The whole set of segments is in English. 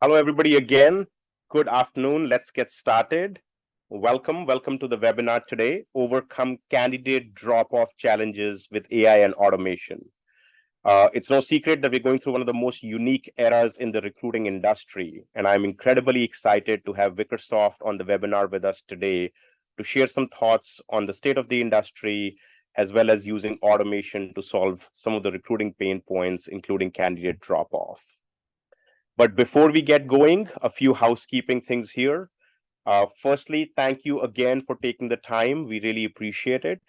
Hello, everybody again. Good afternoon. Let's get started. Welcome to the webinar today, Overcome Candidate Drop-Off Challenges with AI and Automation. It's no secret that we're going through one of the most unique eras in the recruiting industry, and I'm incredibly excited to have Wickersoft on the webinar with us today to share some thoughts on the state of the industry, as well as using automation to solve some of the recruiting pain points, including candidate drop-off. But before we get going, a few housekeeping things here. Firstly, thank you again for taking the time. We really appreciate it.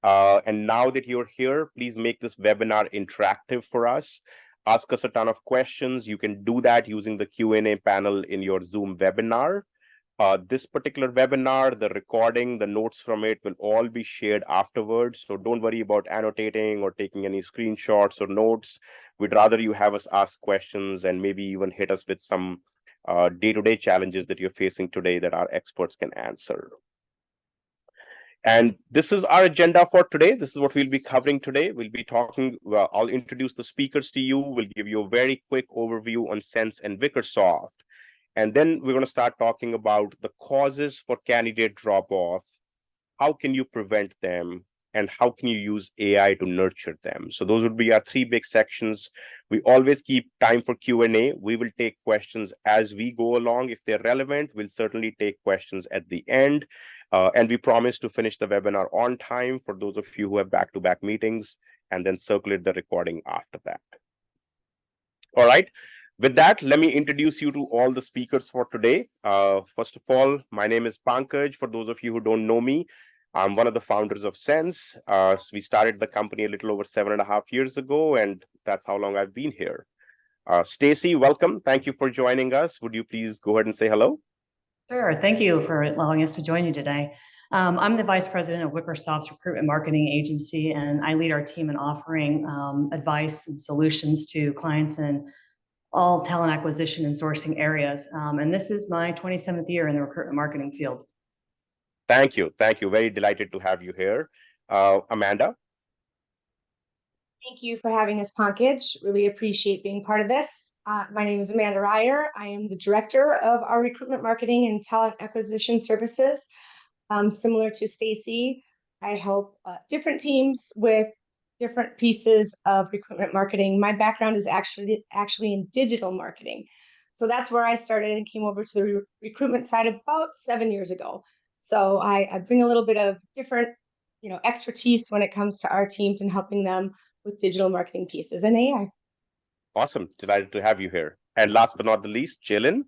And now that you're here, please make this webinar interactive for us. Ask us a ton of questions. You can do that using the Q&A panel in your Zoom webinar. This particular webinar, the recording, the notes from it will all be shared afterwards. So don't worry about annotating or taking any screenshots or notes. We'd rather you have us ask questions and maybe even hit us with some day-to-day challenges that you're facing today that our experts can answer. And this is our agenda for today. This is what we'll be covering today. We'll be talking, I'll introduce the speakers to you. We'll give you a very quick overview on Sense and Wickersoft. And then we're going to start talking about the causes for candidate drop-off. How can you prevent them? And how can you use AI to nurture them? So those would be our three big sections. We always keep time for Q&A. We will take questions as we go along. If they're relevant, we'll certainly take questions at the end. And we promise to finish the webinar on time for those of you who have back-to-back meetings, and then circulate the recording after that. All right. With that, let me introduce you to all the speakers for today. First of all, my name is Pankaj. For those of you who don't know me, I'm one of the founders of Sense. So we started the company a little over 7.5 years ago, and that's how long I've been here. Stacy, welcome. Thank you for joining us. Would you please go ahead and say hello? Sure. Thank you for allowing us to join you today. I'm the Vice President of Wickersoft's Recruitment Marketing Agency, and I lead our team in offering advice and solutions to clients in all talent acquisition and sourcing areas. And this is my 27th year in the recruitment marketing field. Thank you. Thank you. Very delighted to have you here. Amanda? Thank you for having us, Pankaj. Really appreciate being part of this. My name is Amanda Ryer. I am the Director of our Recruitment Marketing and Talent Acquisition Services. Similar to Stacy, I help different teams with different pieces of recruitment marketing. My background is actually in digital marketing. So that's where I started and came over to the recruitment side about 7 years ago. So I bring a little bit of different, expertise when it comes to our teams and helping them with digital marketing pieces and AI. Awesome. Delighted to have you here. And last but not the least, Jalen.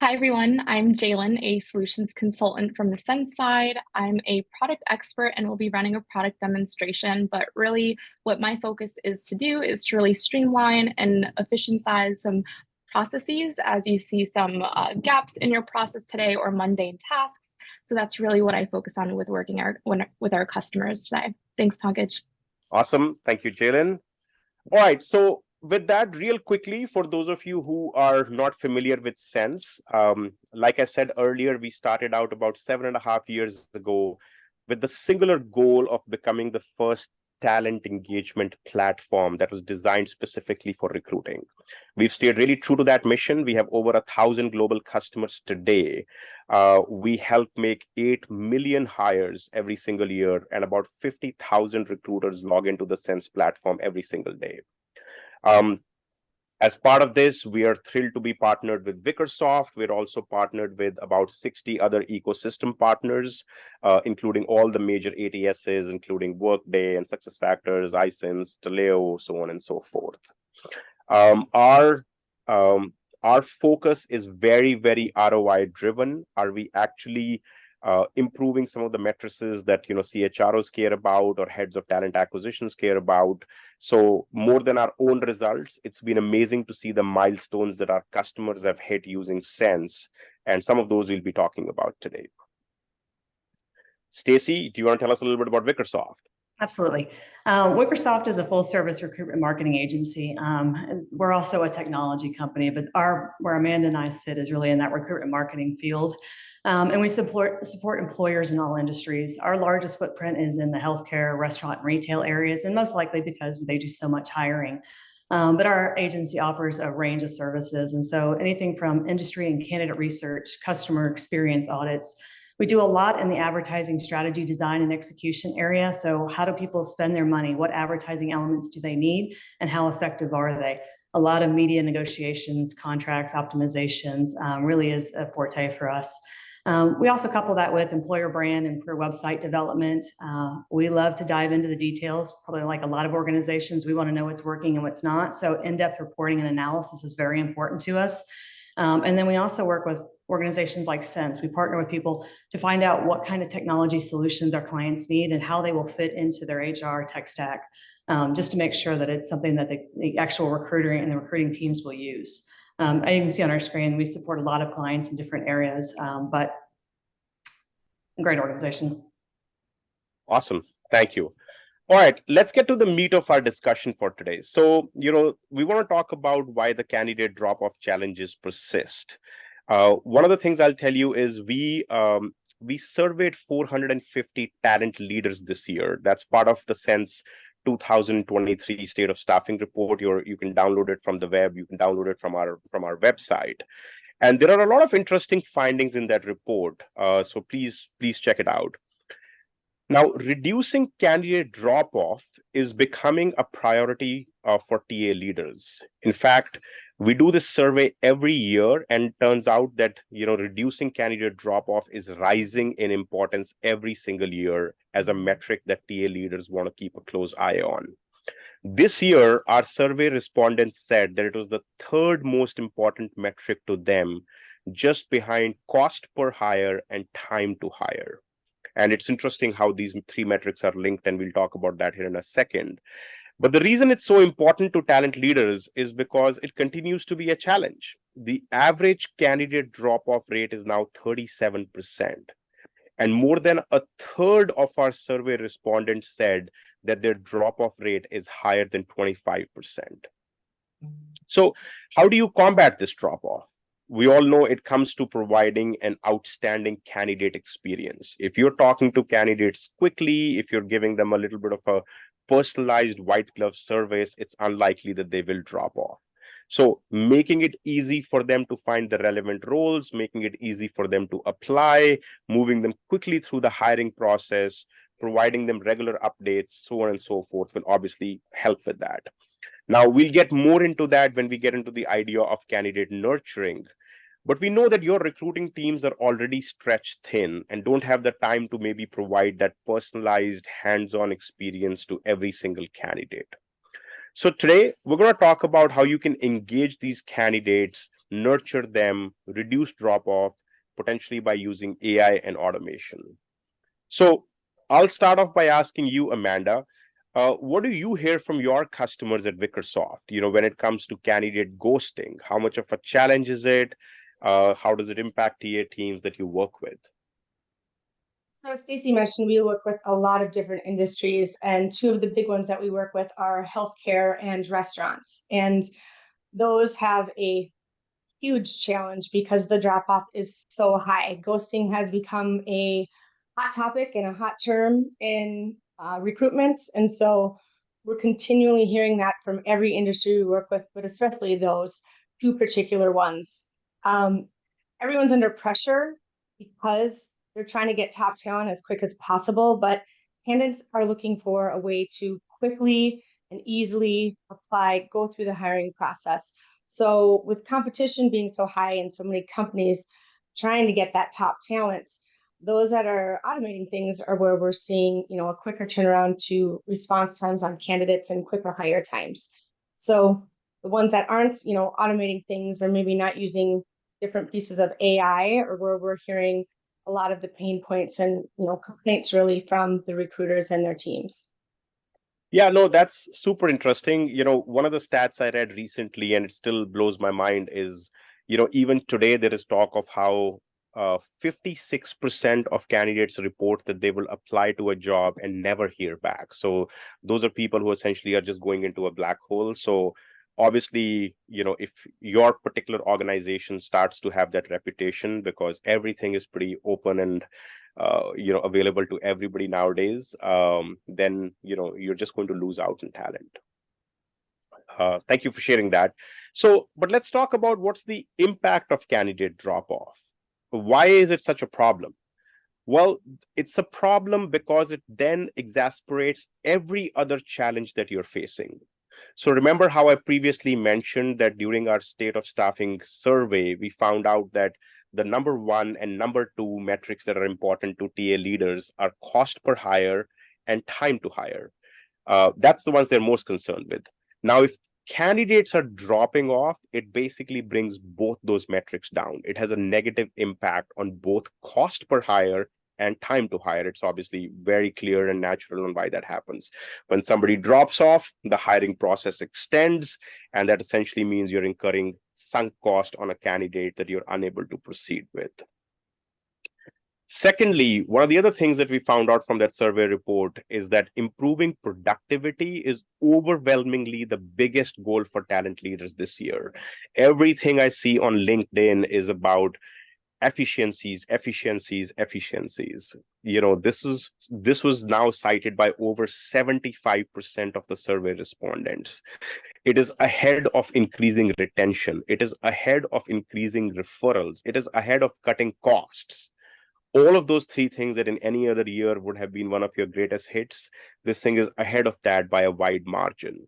Hi, everyone. I'm Jalen, a solutions consultant from the Sense side. I'm a product expert and will be running a product demonstration, but really what my focus is to do is to really streamline and efficientize some processes as you see some gaps in your process today or mundane tasks. So that's really what I focus on with working with our customers today. Thanks, Pankaj. Awesome. Thank you, Jalen. All right. So with that, real quickly, for those of you who are not familiar with Sense, like I said earlier, we started out about 7.5 years ago with the singular goal of becoming the first talent engagement platform that was designed specifically for recruiting. We've stayed really true to that mission. We have over 1,000 global customers today. We help make 8 million hires every single year, and about 50,000 recruiters log into the Sense platform every single day. As part of this, we are thrilled to be partnered with Wickersoft. We're also partnered with about 60 other ecosystem partners, including all the major ATSs, including Workday and SuccessFactors, iCIMS, Taleo, so on and so forth. Our focus is very, very ROI driven. Are we actually improving some of the matrices that CHROs care about or heads of talent acquisitions care about? So more than our own results, it's been amazing to see the milestones that our customers have hit using Sense, and some of those we'll be talking about today. Stacy, do you want to tell us a little bit about Wickersoft? Absolutely. Wickersoft is a full-service recruitment marketing agency. We're also a technology company, but where Amanda and I sit is really in that recruitment marketing field. And we support employers in all industries. Our largest footprint is in the healthcare, restaurant, and retail areas, and most likely because they do so much hiring. But our agency offers a range of services. And so anything from industry and candidate research, customer experience audits. We do a lot in the advertising strategy, design, and execution area. So how do people spend their money? What advertising elements do they need? And how effective are they? A lot of media negotiations, contracts, optimizations really is a forte for us. We also couple that with employer brand and career website development. We love to dive into the details, probably like a lot of organizations. We want to know what's working and what's not. So in-depth reporting and analysis is very important to us. And then we also work with organizations like Sense. We partner with people to find out what kind of technology solutions our clients need and how they will fit into their HR tech stack, just to make sure that it's something that the actual recruiter and the recruiting teams will use. As you can see on our screen, we support a lot of clients in different areas, but a great organization. Awesome. Thank you. All right, let's get to the meat of our discussion for today. So, we want to talk about why the candidate drop-off challenges persist. One of the things I'll tell you is we surveyed 450 talent leaders this year. That's part of the Sense 2023 State of Staffing report. You can download it from the web. You can download it from our website. And there are a lot of interesting findings in that report. So please check it out. Now, reducing candidate drop-off is becoming a priority for TA leaders. In fact, we do this survey every year, and it turns out that reducing candidate drop-off is rising in importance every single year as a metric that TA leaders want to keep a close eye on. This year, our survey respondents said that it was the third most important metric to them, just behind cost per hire and time to hire. And it's interesting how these three metrics are linked, and we'll talk about that here in a second. But the reason it's so important to talent leaders is because it continues to be a challenge. The average candidate drop-off rate is now 37%. And more than a third of our survey respondents said that their drop-off rate is higher than 25%. So how do you combat this drop-off? We all know it comes to providing an outstanding candidate experience. If you're talking to candidates quickly, if you're giving them a little bit of a personalized white glove service, it's unlikely that they will drop off. So making it easy for them to find the relevant roles, making it easy for them to apply, moving them quickly through the hiring process, providing them regular updates, so on and so forth, will obviously help with that. Now, we'll get more into that when we get into the idea of candidate nurturing. But we know that your recruiting teams are already stretched thin and don't have the time to maybe provide that personalized hands-on experience to every single candidate. So today, we're going to talk about how you can engage these candidates, nurture them, reduce drop-off, potentially by using AI and automation. So I'll start off by asking you, Amanda, what do you hear from your customers at Wickersoft, when it comes to candidate ghosting? How much of a challenge is it? How does it impact TA teams that you work with? So as Stacey mentioned, we work with a lot of different industries, and two of the big ones that we work with are healthcare and restaurants. And those have a huge challenge because the drop off is so high. Ghosting has become a hot topic and a hot term in recruitment. And so we're continually hearing that from every industry we work with, but especially those two particular ones. Everyone's under pressure because they're trying to get top talent as quick as possible, but candidates are looking for a way to quickly and easily apply, go through the hiring process. So with competition being so high and so many companies trying to get that top talent, those that are automating things are where we're seeing, a quicker turnaround to response times on candidates and quicker hire times. So the ones that aren't, automating things or maybe not using different pieces of AI, or where we're hearing a lot of the pain points and, complaints really from the recruiters and their teams. Yeah, no, that's super interesting. One of the stats I read recently, and it still blows my mind, is, even today there is talk of how 56% of candidates report that they will apply to a job and never hear back. So those are people who essentially are just going into a black hole. So obviously, if your particular organization starts to have that reputation, because everything is pretty open and available to everybody nowadays, then you're just going to lose out in talent. Thank you for sharing that. So, but let's talk about what's the impact of candidate drop off. Why is it such a problem? Well, it's a problem because it then exasperates every other challenge that you're facing. So remember how I previously mentioned that during our state of staffing survey, we found out that the number one and number two metrics that are important to TA leaders are cost per hire and time to hire. That's the ones they're most concerned with. Now, if candidates are dropping off, it basically brings both those metrics down. It has a negative impact on both cost per hire and time to hire. It's obviously very clear and natural on why that happens. When somebody drops off, the hiring process extends, and that essentially means you're incurring sunk cost on a candidate that you're unable to proceed with. Secondly, one of the other things that we found out from that survey report is that improving productivity is overwhelmingly the biggest goal for talent leaders this year. Everything I see on LinkedIn is about efficiencies, efficiencies, efficiencies. This was now cited by over 75% of the survey respondents. It is ahead of increasing retention. It is ahead of increasing referrals. It is ahead of cutting costs. All of those three things that in any other year would have been one of your greatest hits, this thing is ahead of that by a wide margin.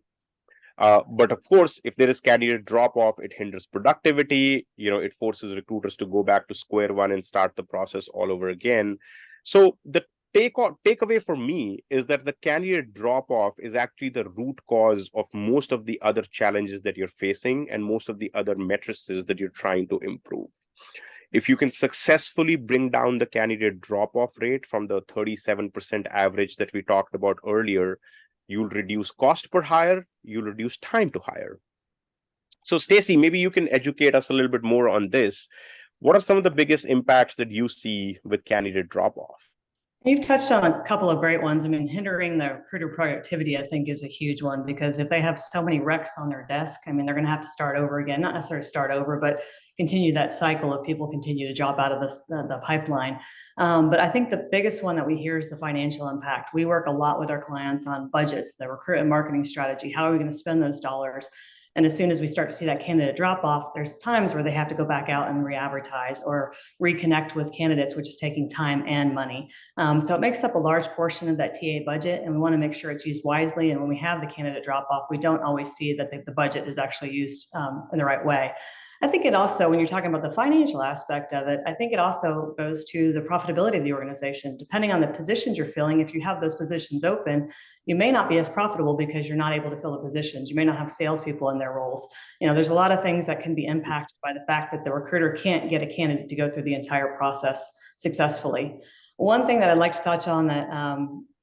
But of course, if there is candidate drop off, it hinders productivity. It forces recruiters to go back to square one and start the process all over again. So the takeaway for me is that the candidate drop off is actually the root cause of most of the other challenges that you're facing and most of the other matrices that you're trying to improve. If you can successfully bring down the candidate drop-off rate from the 37% average that we talked about earlier, you'll reduce cost per hire, you'll reduce time to hire. So Stacy, maybe you can educate us a little bit more on this. What are some of the biggest impacts that you see with candidate drop-off? You've touched on a couple of great ones. I mean, hindering the recruiter productivity, I think, is a huge one because if they have so many recs on their desk, I mean, they're going to have to start over again, not necessarily start over, but continue that cycle of people continue to drop out of the pipeline. But I think the biggest one that we hear is the financial impact. We work a lot with our clients on budgets, the recruitment marketing strategy. How are we going to spend those dollars? And as soon as we start to see that candidate drop off, there's times where they have to go back out and re-advertise or reconnect with candidates, which is taking time and money. So it makes up a large portion of that TA budget, and we want to make sure it's used wisely. And when we have the candidate drop off, we don't always see that the budget is actually used in the right way. I think it also, when you're talking about the financial aspect of it, I think it also goes to the profitability of the organization. Depending on the positions you're filling, if you have those positions open, you may not be as profitable because you're not able to fill the positions. You may not have salespeople in their roles. There's a lot of things that can be impacted by the fact that the recruiter can't get a candidate to go through the entire process successfully. One thing that I'd like to touch on that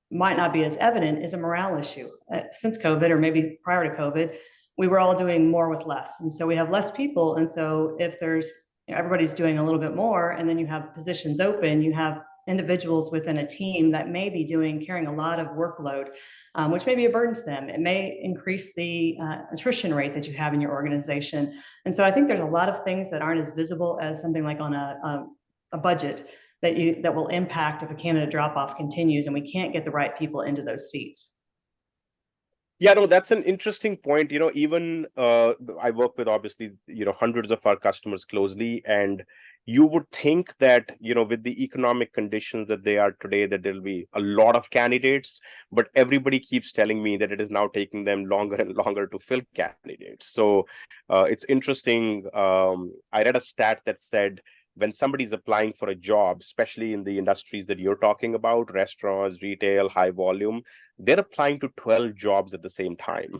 might not be as evident is a morale issue. Since COVID, or maybe prior to COVID, we were all doing more with less. And so we have less people. And so if everybody's doing a little bit more, and then you have positions open, you have individuals within a team that may be carrying a lot of workload, which may be a burden to them. It may increase the attrition rate that you have in your organization. And so I think there's a lot of things that aren't as visible as something like on a budget that will impact if a candidate drop off continues and we can't get the right people into those seats. Yeah, no, that's an interesting point. Even I work with obviously, hundreds of our customers closely, and you would think that, with the economic conditions that they are today, that there'll be a lot of candidates, but everybody keeps telling me that it is now taking them longer and longer to fill candidates. So it's interesting. I read a stat that said when somebody's applying for a job, especially in the industries that you're talking about, restaurants, retail, high volume, they're applying to 12 jobs at the same time.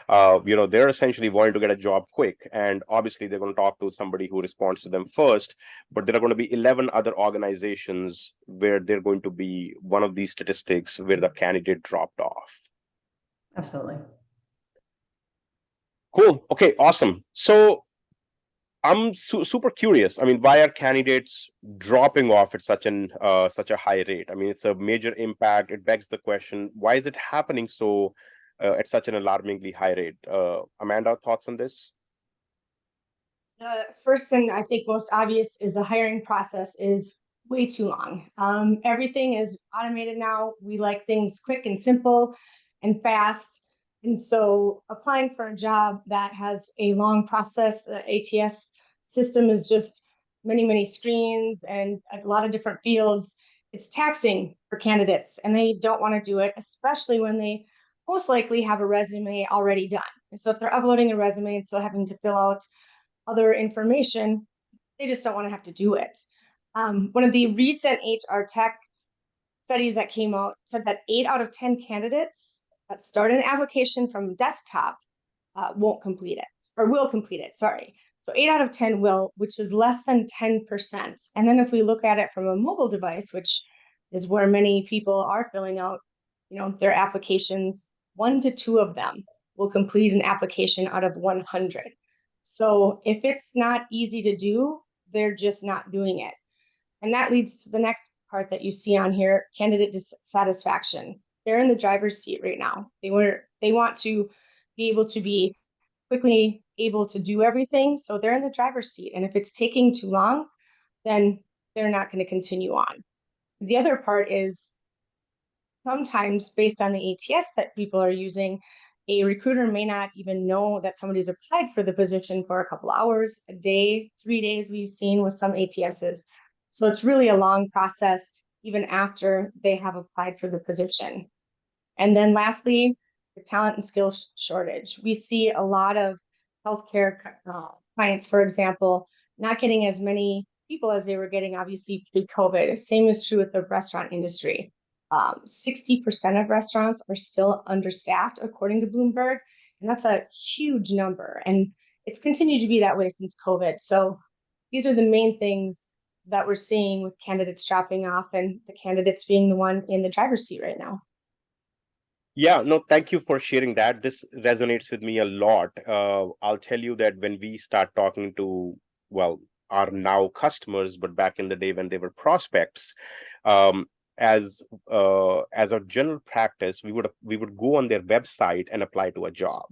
They're essentially wanting to get a job quick. And obviously, they're going to talk to somebody who responds to them first. But there are going to be 11 other organizations where they're going to be one of these statistics where the candidate dropped off. Absolutely. Cool. Okay, awesome. So I'm super curious. I mean, why are candidates dropping off at such a high rate? I mean, it's a major impact. It begs the question: why is it happening so at such an alarmingly high rate? Amanda, thoughts on this? The first and I think most obvious is the hiring process is way too long. Everything is automated now. We like things quick and simple and fast. And so applying for a job that has a long process, the ATS system is just many, many screens and a lot of different fields. It's taxing for candidates and they don't want to do it, especially when they most likely have a resume already done. And so if they're uploading a resume and still having to fill out other information, they just don't want to have to do it. One of the recent HR tech studies that came out said that 8 out of 10 candidates that start an application from desktop won't complete it, or will complete it, sorry. So 8 out of 10 will, which is less than 10%. And then if we look at it from a mobile device, which is where many people are filling out, their applications, 1 to 2 of them will complete an application out of 100. So if it's not easy to do, they're just not doing it. And that leads to the next part that you see on here, candidate dissatisfaction. They're in the driver's seat right now. They want to be able to be quickly able to do everything. So they're in the driver's seat. And if it's taking too long, then they're not going to continue on. The other part is sometimes based on the ATS that people are using, a recruiter may not even know that somebody's applied for the position for a couple hours, a day, 3 days we've seen with some ATSs. So it's really a long process even after they have applied for the position. And then lastly, the talent and skills shortage. We see a lot of healthcare clients, for example, not getting as many people as they were getting, obviously, pre-COVID. Same is true with the restaurant industry. 60% of restaurants are still understaffed, according to Bloomberg, and that's a huge number. And it's continued to be that way since COVID. So these are the main things that we're seeing with candidates dropping off and the candidates being the one in the driver's seat right now. Yeah, no, thank you for sharing that. This resonates with me a lot. I'll tell you that when we start talking to, well, our now customers, but back in the day when they were prospects, um, as a general practice, we would go on their website and apply to a job,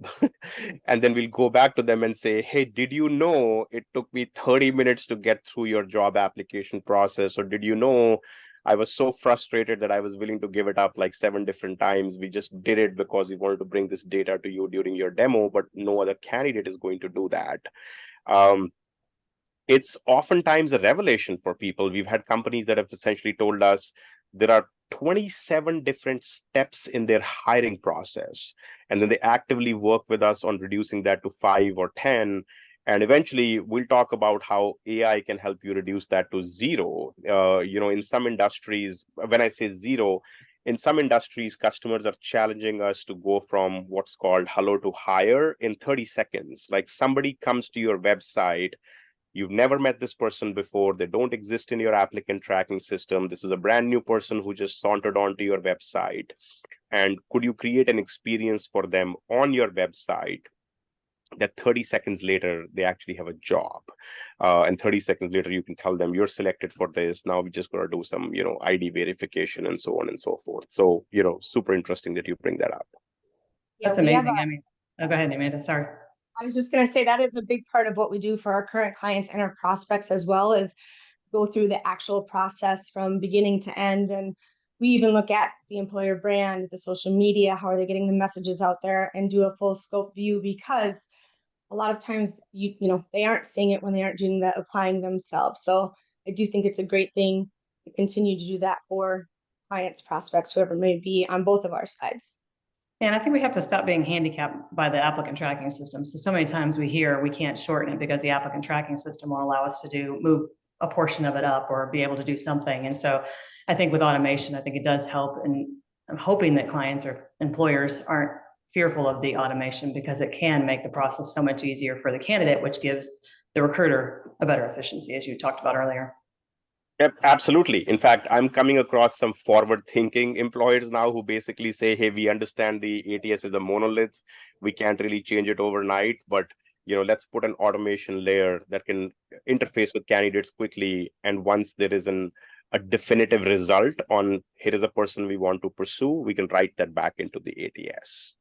and then we'll go back to them and say, "Hey, did you know it took me 30 minutes to get through your job application process, or did you know?" I was so frustrated that I was willing to give it up like 7 different times. We just did it because we wanted to bring this data to you during your demo, but no other candidate is going to do that. Um, it's oftentimes a revelation for people. We've had companies that have essentially told us there are 27 different steps in their hiring process, and then they actively work with us on reducing that to 5 or 10. And eventually, we'll talk about how AI can help you reduce that to zero. In some industries, when I say zero, in some industries, customers are challenging us to go from what's called hello to hire in 30 seconds. Like somebody comes to your website, you've never met this person before, they don't exist in your applicant tracking system. This is a brand new person who just sauntered onto your website. And could you create an experience for them on your website that 30 seconds later they actually have a job, and 30 seconds later you can tell them you're selected for this, now we just got to do some ID verification and so on and so forth. So super interesting that you bring that up. Yeah, That's amazing. I mean, oh, go ahead, Amanda. Sorry. I was just going to say that is a big part of what we do for our current clients and our prospects as well, is go through the actual process from beginning to end. And we even look at the employer brand, the social media, how are they getting the messages out there, and do a full scope view, because a lot of times they aren't seeing it when they aren't doing the applying themselves. So I do think it's a great thing to continue to do that for clients, prospects, whoever may be on both of our sides. And I think we have to stop being handicapped by the applicant tracking system. So many times we hear we can't shorten it because the applicant tracking system won't allow us to move a portion of it up or be able to do something. And so I think with automation, I think it does help. And I'm hoping that clients or employers aren't fearful of the automation, because it can make the process so much easier for the candidate, which gives the recruiter a better efficiency, as you talked about earlier. Yep, absolutely. In fact, I'm coming across some forward-thinking employers now who basically say, "Hey, we understand the ATS is a monolith. We can't really change it overnight, but let's put an automation layer that can interface with candidates quickly. And once there is a definitive result on here is a person we want to pursue, we can write that back into the ATS."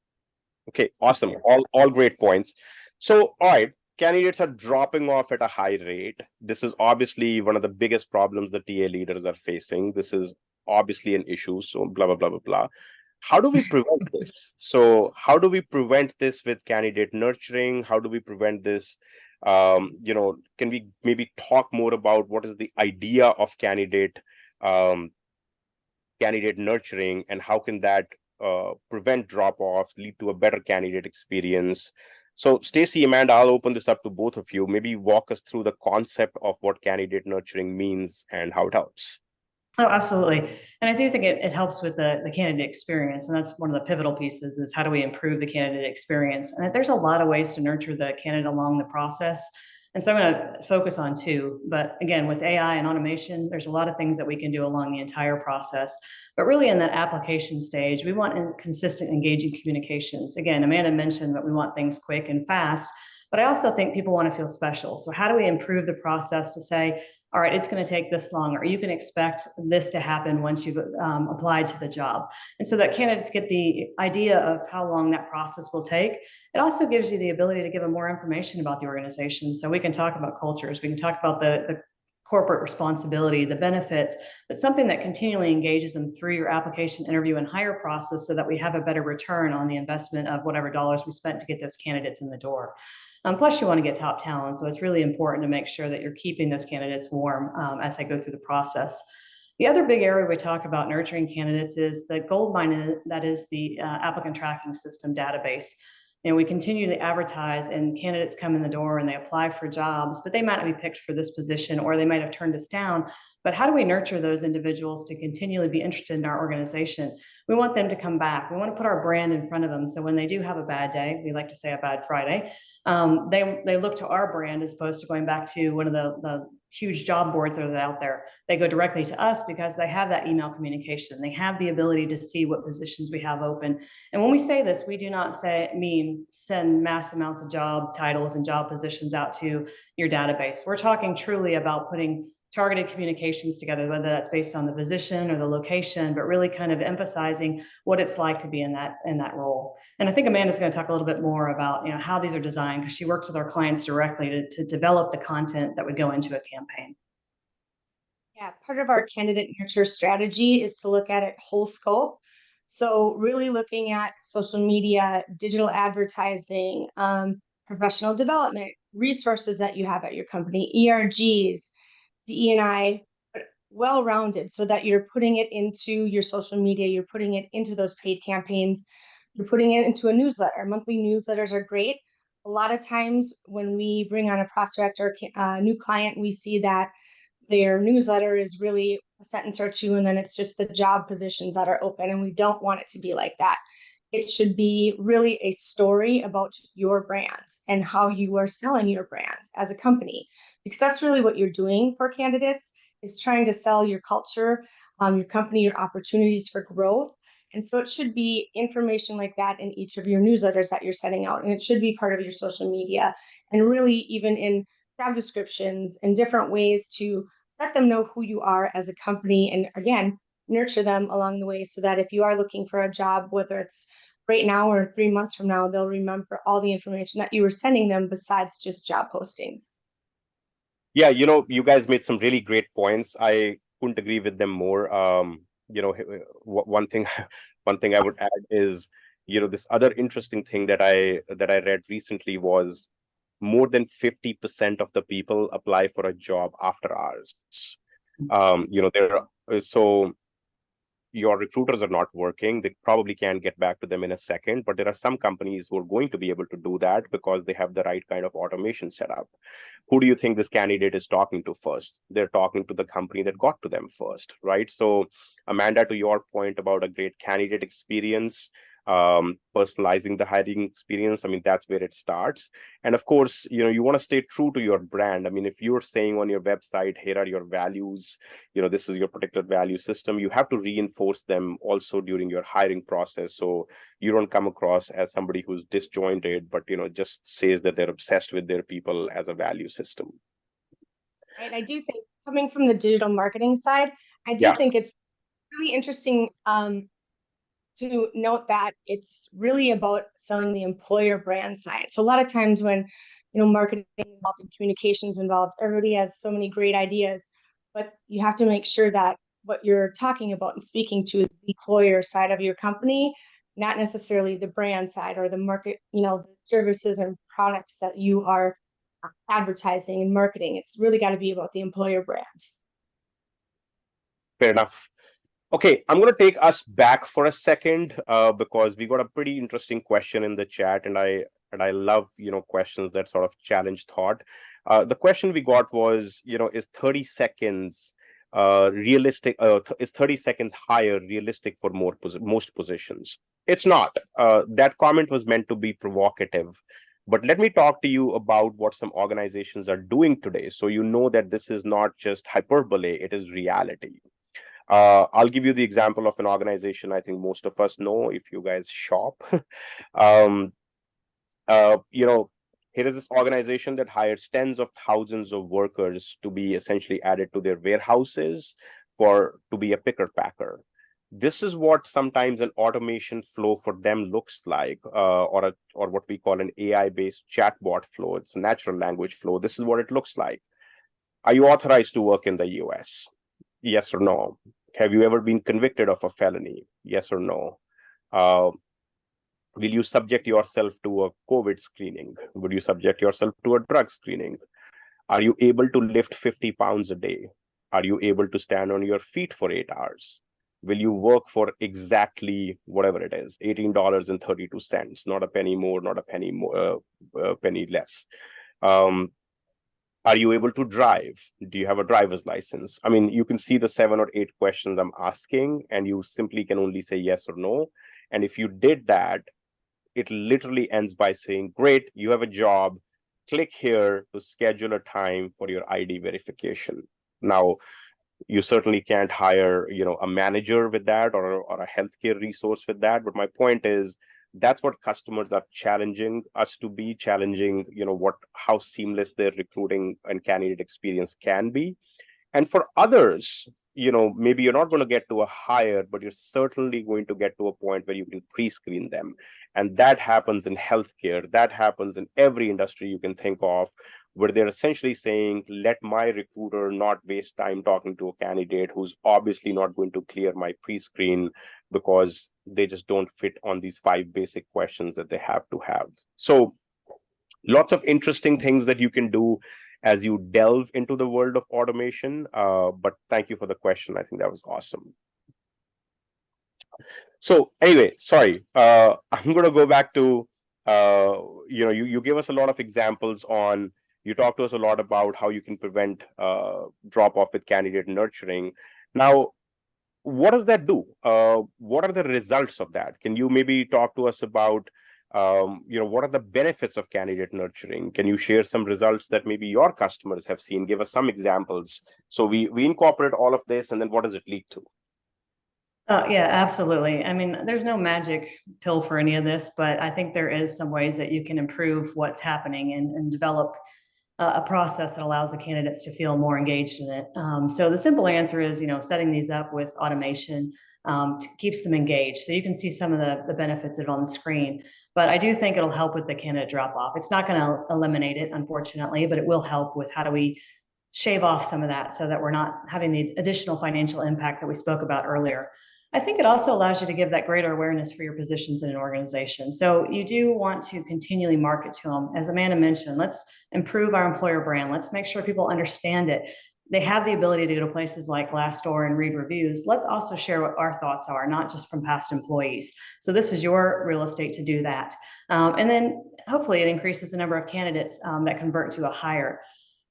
Okay, awesome. All great points. So, all right, candidates are dropping off at a high rate. This is obviously one of the biggest problems the TA leaders are facing. This is obviously an issue. So, blah, blah, blah, blah, blah. How do we prevent this? So how do we prevent this with candidate nurturing? How do we prevent this? Can we maybe talk more about what is the idea of um, candidate nurturing, and how can that prevent drop offs, lead to a better candidate experience? So, Stacy, Amanda, I'll open this up to both of you. Maybe walk us through the concept of what candidate nurturing means and how it helps. Oh, absolutely. And I do think it helps with the candidate experience. And that's one of the pivotal pieces is how do we improve the candidate experience? And there's a lot of ways to nurture the candidate along the process. And so I'm going to focus on two. But again, with AI and automation, there's a lot of things that we can do along the entire process. But really in that application stage, we want consistent, engaging communications. Again, Amanda mentioned that we want things quick and fast. But I also think people want to feel special. So how do we improve the process to say, all right, it's going to take this long, or you can expect this to happen once you've applied to the job. And so that candidates get the idea of how long that process will take. It also gives you the ability to give them more information about the organization. So we can talk about cultures, we can talk about the corporate responsibility, the benefits, but something that continually engages them through your application, interview, and hire process so that we have a better return on the investment of whatever dollars we spent to get those candidates in the door. Plus, you want to get top talent. So it's really important to make sure that you're keeping those candidates warm as they go through the process. The other big area we talk about nurturing candidates is the gold mine that is the applicant tracking system database. We continue to advertise and candidates come in the door and they apply for jobs, but they might not be picked for this position or they might have turned us down. But how do we nurture those individuals to continually be interested in our organization? We want them to come back. We want to put our brand in front of them. So when they do have a bad day, we like to say a bad Friday, they look to our brand as opposed to going back to one of the huge job boards that are out there. They go directly to us because they have that email communication. They have the ability to see what positions we have open. And when we say this, we do not mean send mass amounts of job titles and job positions out to your database. We're talking truly about putting targeted communications together, whether that's based on the position or the location, but really kind of emphasizing what it's like to be in that role. And I think Amanda's going to talk a little bit more about how these are designed, because she works with our clients directly to develop the content that would go into a campaign. Yeah, part of our candidate nurture strategy is to look at it whole scope. So really looking at social media, digital advertising, professional development, resources that you have at your company, ERGs, DE&I, well-rounded so that you're putting it into your social media, you're putting it into those paid campaigns, you're putting it into a newsletter. Monthly newsletters are great. A lot of times when we bring on a prospect or a new client, we see that their newsletter is really a sentence or two, and then it's just the job positions that are open. And we don't want it to be like that. It should be really a story about your brand and how you are selling your brand as a company, because that's really what you're doing for candidates, is trying to sell your culture, your company, your opportunities for growth. And so it should be information like that in each of your newsletters that you're sending out. And it should be part of your social media, and really even in job descriptions and different ways to let them know who you are as a company. And again, nurture them along the way so that if you are looking for a job, whether it's right now or 3 months from now, they'll remember all the information that you were sending them besides just job postings. Yeah, you guys made some really great points. I couldn't agree with them more. One thing, one thing I would add is, this other interesting thing that I read recently was more than 50% of the people apply for a job after hours. So your recruiters are not working. They probably can't get back to them in a second, but there are some companies who are going to be able to do that because they have the right kind of automation set up. Who do you think this candidate is talking to first? They're talking to the company that got to them first, right? So, Amanda, to your point about a great candidate experience, personalizing the hiring experience, I mean, that's where it starts. And of course, you want to stay true to your brand. I mean, if you're saying on your website, here are your values, this is your particular value system, you have to reinforce them also during your hiring process, so you don't come across as somebody who's disjointed, but just says that they're obsessed with their people as a value system. Right. I do think, coming from the digital marketing side, I do Yeah. think it's really interesting to note that it's really about selling the employer brand side. So a lot of times when marketing involved and communications involved, everybody has so many great ideas, but you have to make sure that what you're talking about and speaking to is the employer side of your company, not necessarily the brand side or the market, the services and products that you are advertising and marketing. It's really got to be about the employer brand. Fair enough. Okay, I'm going to take us back for a second because we got a pretty interesting question in the chat, and I love questions that sort of challenge thought. The question we got was, is 30 seconds realistic? Is 30 seconds higher realistic for most positions? It's not. That comment was meant to be provocative. But let me talk to you about what some organizations are doing today, so you know that this is not just hyperbole; it is reality. I'll give you the example of an organization I think most of us know if you guys shop. um, you know, here is this organization that hires tens of thousands of workers to be essentially added to their warehouses to be a picker packer. This is what sometimes an automation flow for them looks like, or what we call an AI-based chatbot flow. It's a natural language flow. This is what it looks like. Are you authorized to work in the US? Yes or no? Have you ever been convicted of a felony? Yes or no? Uh, will you subject yourself to a COVID screening? Would you subject yourself to a drug screening? Are you able to lift 50 pounds a day? Are you able to stand on your feet for 8 hours? Will you work for exactly whatever it is, $18.32, not a penny more, not a penny more, penny less? Are you able to drive? Do you have a driver's license? I mean, you can see the 7 or 8 questions I'm asking, and you simply can only say yes or no. And if you did that, it literally ends by saying, great, you have a job. Click here to schedule a time for your ID verification. Now, you certainly can't hire a manager with that, or a healthcare resource with that, but my point is that's what customers are challenging us to be, challenging how seamless their recruiting and candidate experience can be. And for others, maybe you're not going to get to a hire, but you're certainly going to get to a point where you can pre-screen them. And that happens in healthcare. That happens in every industry you can think of, where they're essentially saying, let my recruiter not waste time talking to a candidate who's obviously not going to clear my pre-screen because they just don't fit on these 5 basic questions that they have to have. So lots of interesting things that you can do as you delve into the world of automation. But thank you for the question. I think that was awesome. So anyway, sorry, I'm going to go back to, you give us a lot of examples on, you talk to us a lot about how you can prevent drop off with candidate nurturing. Now, what does that do? What are the results of that? Can you maybe talk to us about, what are the benefits of candidate nurturing? Can you share some results that maybe your customers have seen? Give us some examples. So we incorporate all of this, and then what does it lead to? Yeah, absolutely. I mean, there's no magic pill for any of this, but I think there is some ways that you can improve what's happening and develop a process that allows the candidates to feel more engaged in it. So the simple answer is, setting these up with automation keeps them engaged. So you can see some of the benefits of it on the screen. But I do think it'll help with the candidate drop off. It's not going to eliminate it, unfortunately, but it will help with how do we shave off some of that so that we're not having the additional financial impact that we spoke about earlier. I think it also allows you to give that greater awareness for your positions in an organization. So you do want to continually market to them. As Amanda mentioned, let's improve our employer brand. Let's make sure people understand it. They have the ability to go to places like Glassdoor and read reviews. Let's also share what our thoughts are, not just from past employees. So this is your real estate to do that. And then hopefully it increases the number of candidates that convert to a hire.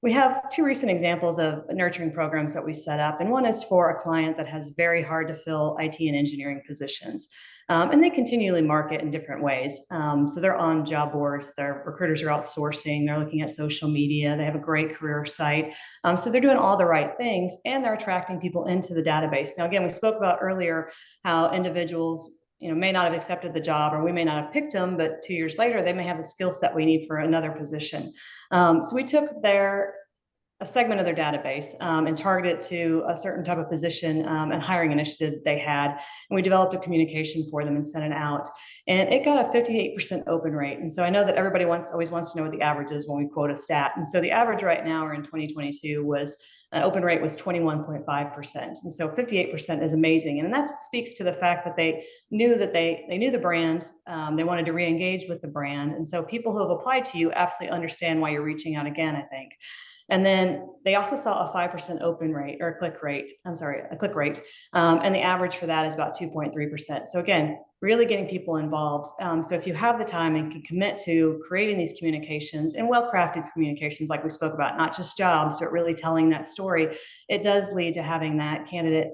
We have 2 recent examples of nurturing programs that we set up, and one is for a client that has very hard to fill IT and engineering positions. And they continually market in different ways. So they're on job boards, their recruiters are outsourcing, they're looking at social media, they have a great career site. So they're doing all the right things, and they're attracting people into the database. Now, again, we spoke about earlier how individuals may not have accepted the job, or we may not have picked them, but 2 years later, they may have the skill set we need for another position. So we took their a segment of their database and target it to a certain type of position and hiring initiative they had. And we developed a communication for them and sent it out. And it got a 58% open rate. And so I know that everybody always wants to know what the average is when we quote a stat. And so the average right now, or in 2022, was open rate was 21.5%. And so 58% is amazing. And that speaks to the fact that they knew the brand. They wanted to re-engage with the brand. And so people who have applied to you absolutely understand why you're reaching out again, I think. And then they also saw a 5% open rate or a click rate. And the average for that is about 2.3%. So again, really getting people involved. So if you have the time and can commit to creating these communications and well-crafted communications, like we spoke about, not just jobs, but really telling that story, it does lead to having that candidate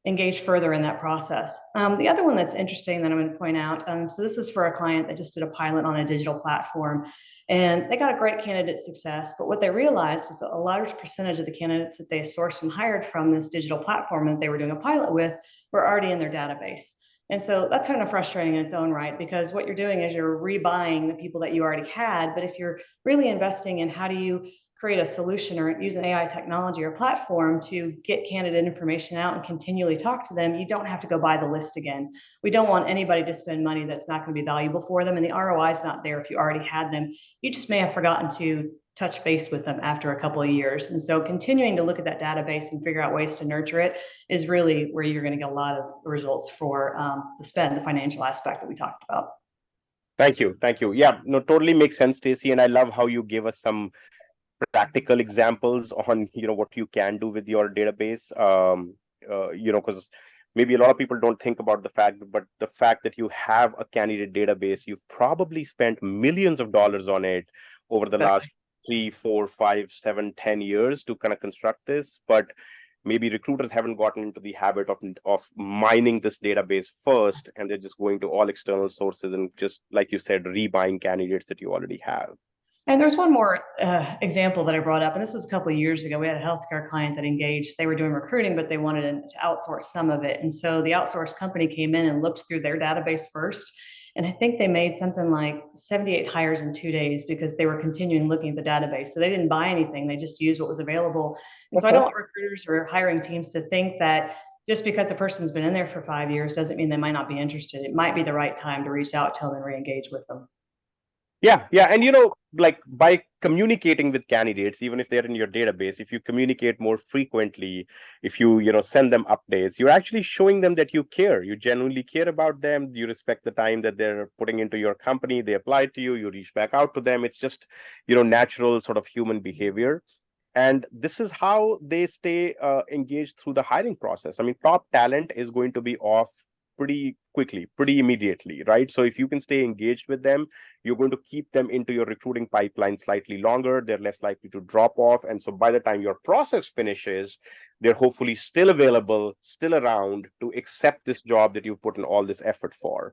engage further in that process. The other one that's interesting that I'm going to point out, so this is for a client that just did a pilot on a digital platform, and they got a great candidate success, but what they realized is that a large percentage of the candidates that they sourced and hired from this digital platform that they were doing a pilot with were already in their database. And so that's kind of frustrating in its own right, because what you're doing is you're rebuying the people that you already had. But if you're really investing in how do you create a solution or use an AI technology or platform to get candidate information out and continually talk to them, you don't have to go buy the list again. We don't want anybody to spend money that's not going to be valuable for them. And the ROI is not there if you already had them. You just may have forgotten to touch base with them after a couple of years. And so continuing to look at that database and figure out ways to nurture it is really where you're going to get a lot of results for the spend, the financial aspect that we talked about. Thank you. Thank you. Yeah, no, totally makes sense, Stacey. And I love how you gave us some practical examples on what you can do with your database. Because maybe a lot of people don't think about but the fact that you have a candidate database, you've probably spent millions of dollars on it over the last 3, 4, 5, 7, 10 years to kind of construct this. But maybe recruiters haven't gotten into the habit of mining this database first, and they're just going to all external sources and, just like you said, rebuying candidates that you already have. And there's one more example that I brought up, and this was a couple of years ago. We had a healthcare client that engaged. They were doing recruiting, but they wanted to outsource some of it. And so the outsourced company came in and looked through their database first. And I think they made something like 78 hires in 2 days because they were continuing looking at the database. So they didn't buy anything. They just used what was available. And so I don't want recruiters or hiring teams to think that just because a person's been in there for 5 years doesn't mean they might not be interested. It might be the right time to reach out to them and re-engage with them. Yeah. And, like by communicating with candidates, even if they're in your database, if you communicate more frequently, if you, send them updates, you're actually showing them that you care. You genuinely care about them. You respect the time that they're putting into your company. They apply to you. You reach back out to them. It's just, natural sort of human behavior. And this is how they stay engaged through the hiring process. I mean, top talent is going to be off pretty quickly, pretty immediately, right? So if you can stay engaged with them, you're going to keep them into your recruiting pipeline slightly longer. They're less likely to drop off. And so by the time your process finishes, they're hopefully still available, still around to accept this job that you've put in all this effort for.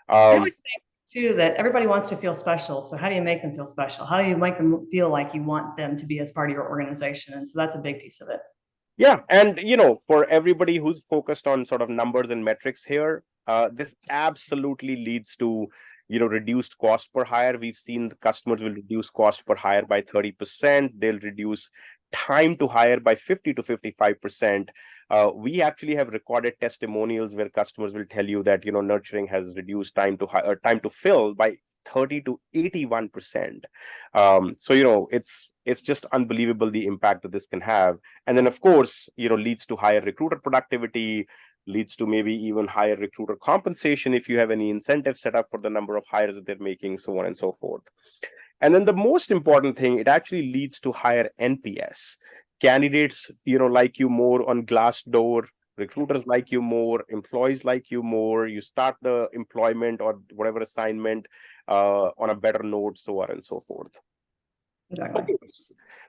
I always think too that everybody wants to feel special. So how do you make them feel special? How do you make them feel like you want them to be as part of your organization? And so that's a big piece of it. Yeah. And, for everybody who's focused on sort of numbers and metrics here, this absolutely leads to, reduced cost per hire. We've seen the customers will reduce cost per hire by 30%. They'll reduce time to hire by 50 to 55%. We actually have recorded testimonials where customers will tell you that, nurturing has reduced time to hire, time to fill by 30 to 81%. So, it's just unbelievable the impact that this can have. And then, of course, leads to higher recruiter productivity, leads to maybe even higher recruiter compensation if you have any incentive set up for the number of hires that they're making, so on and so forth. And then the most important thing, it actually leads to higher NPS. Candidates, like you more on Glassdoor, recruiters like you more, employees like you more, you start the employment or whatever assignment on a better note, so on and so forth. Exactly. Okay.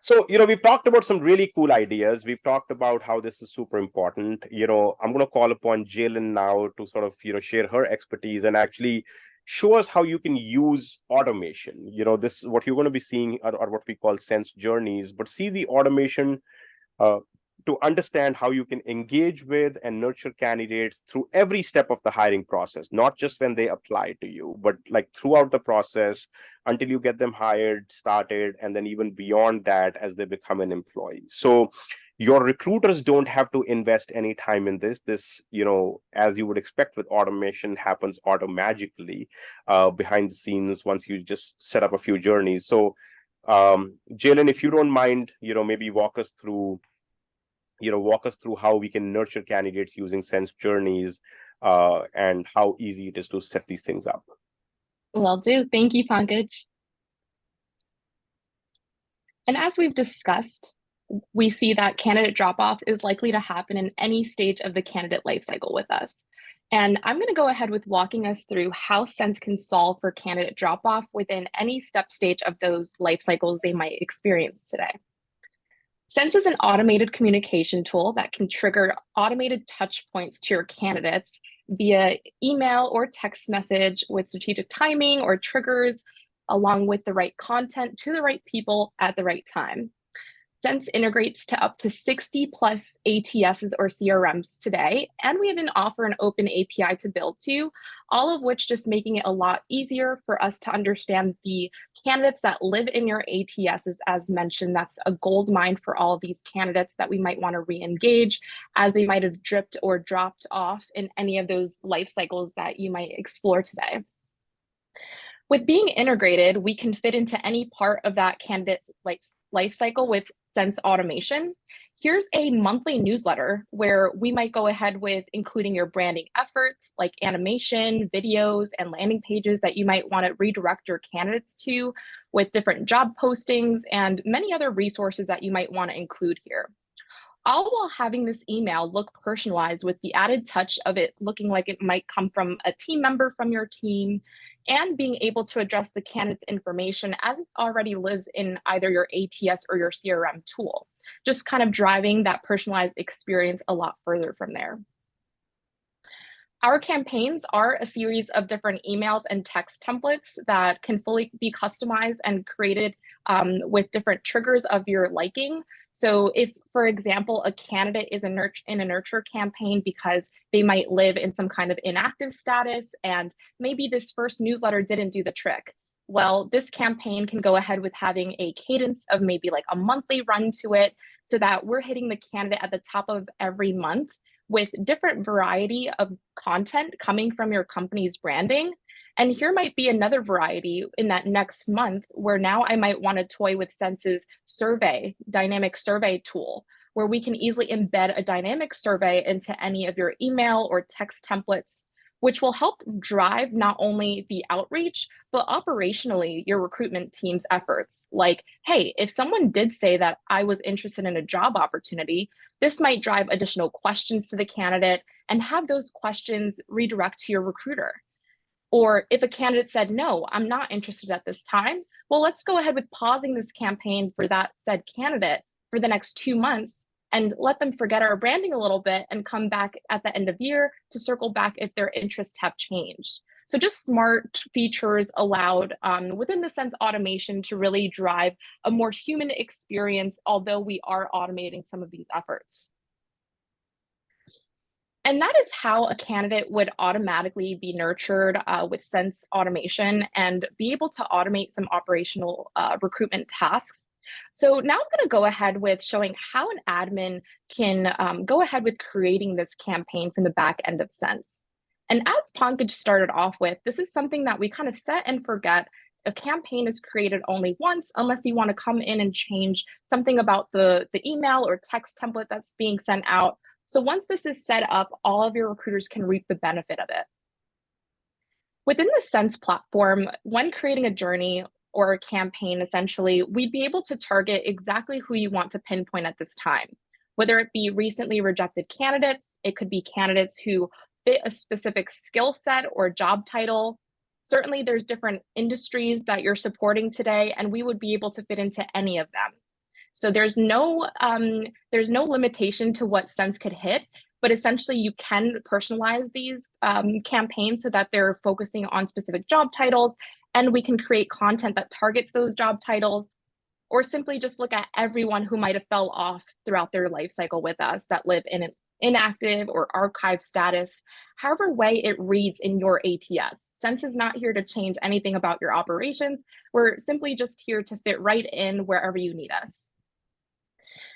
So, we've talked about some really cool ideas. We've talked about how this is super important. I'm going to call upon Jalen now to sort of, share her expertise and actually show us how you can use automation. This what you're going to be seeing are what we call sense journeys, but see the automation to understand how you can engage with and nurture candidates through every step of the hiring process, not just when they apply to you, but like throughout the process until you get them hired, started, and then even beyond that as they become an employee. So your recruiters don't have to invest any time in this. This, as you would expect with automation, happens automagically behind the scenes once you just set up a few journeys. So Jalen, if you don't mind, maybe walk us through how we can nurture candidates using sense journeys, and how easy it is to set these things up. Will do. Thank you, Pankaj. And as we've discussed, we see that candidate drop-off is likely to happen in any stage of the candidate lifecycle with us. And I'm going to go ahead with walking us through how Sense can solve for candidate drop-off within any step stage of those life cycles they might experience today. Sense is an automated communication tool that can trigger automated touch points to your candidates via email or text message with strategic timing or triggers, along with the right content to the right people at the right time. Sense integrates to up to 60 plus ATSs or CRMs today, and we even offer an open API to build to, all of which just making it a lot easier for us to understand the candidates that live in your ATSs. As mentioned, that's a gold mine for all of these candidates that we might want to re-engage as they might have dripped or dropped off in any of those life cycles that you might explore today. With being integrated, we can fit into any part of that candidate life cycle with Sense automation. Here's a monthly newsletter where we might go ahead with including your branding efforts like animation, videos, and landing pages that you might want to redirect your candidates to, with different job postings and many other resources that you might want to include here. All while having this email look personalized with the added touch of it looking like it might come from a team member from your team, and being able to address the candidate's information as it already lives in either your ATS or your CRM tool, just kind of driving that personalized experience a lot further from there. Our campaigns are a series of different emails and text templates that can fully be customized and created with different triggers of your liking. So if, for example, a candidate is in a nurture campaign because they might live in some kind of inactive status and maybe this first newsletter didn't do the trick, well, this campaign can go ahead with having a cadence of maybe like a monthly run to it so that we're hitting the candidate at the top of every month with different variety of content coming from your company's branding. And here might be another variety in that next month where now I might want to toy with Sense's dynamic survey tool, where we can easily embed a dynamic survey into any of your email or text templates, which will help drive not only the outreach, but operationally your recruitment team's efforts. Like, hey, if someone did say that I was interested in a job opportunity, this might drive additional questions to the candidate and have those questions redirect to your recruiter. Or if a candidate said, no, I'm not interested at this time, well, let's go ahead with pausing this campaign for that said candidate for the next 2 months and let them forget our branding a little bit and come back at the end of year to circle back if their interests have changed. So just smart features allowed within the Sense automation to really drive a more human experience, although we are automating some of these efforts. And that is how a candidate would automatically be nurtured with Sense automation and be able to automate some operational recruitment tasks. So now I'm going to go ahead with showing how an admin can go ahead with creating this campaign from the back end of Sense. And as Pankaj started off with, this is something that we kind of set and forget. A campaign is created only once unless you want to come in and change something about the email or text template that's being sent out. So once this is set up, all of your recruiters can reap the benefit of it. Within the Sense platform, when creating a journey or a campaign, essentially, we'd be able to target exactly who you want to pinpoint at this time. Whether it be recently rejected candidates, it could be candidates who fit a specific skill set or job title. Certainly, there's different industries that you're supporting today, and we would be able to fit into any of them. So there's no limitation to what Sense could hit, but essentially you can personalize these campaigns so that they're focusing on specific job titles, and we can create content that targets those job titles. or simply just look at everyone who might have fell off throughout their life cycle with us that live in an inactive or archived status, however way it reads in your ATS. Sense is not here to change anything about your operations. We're simply just here to fit right in wherever you need us.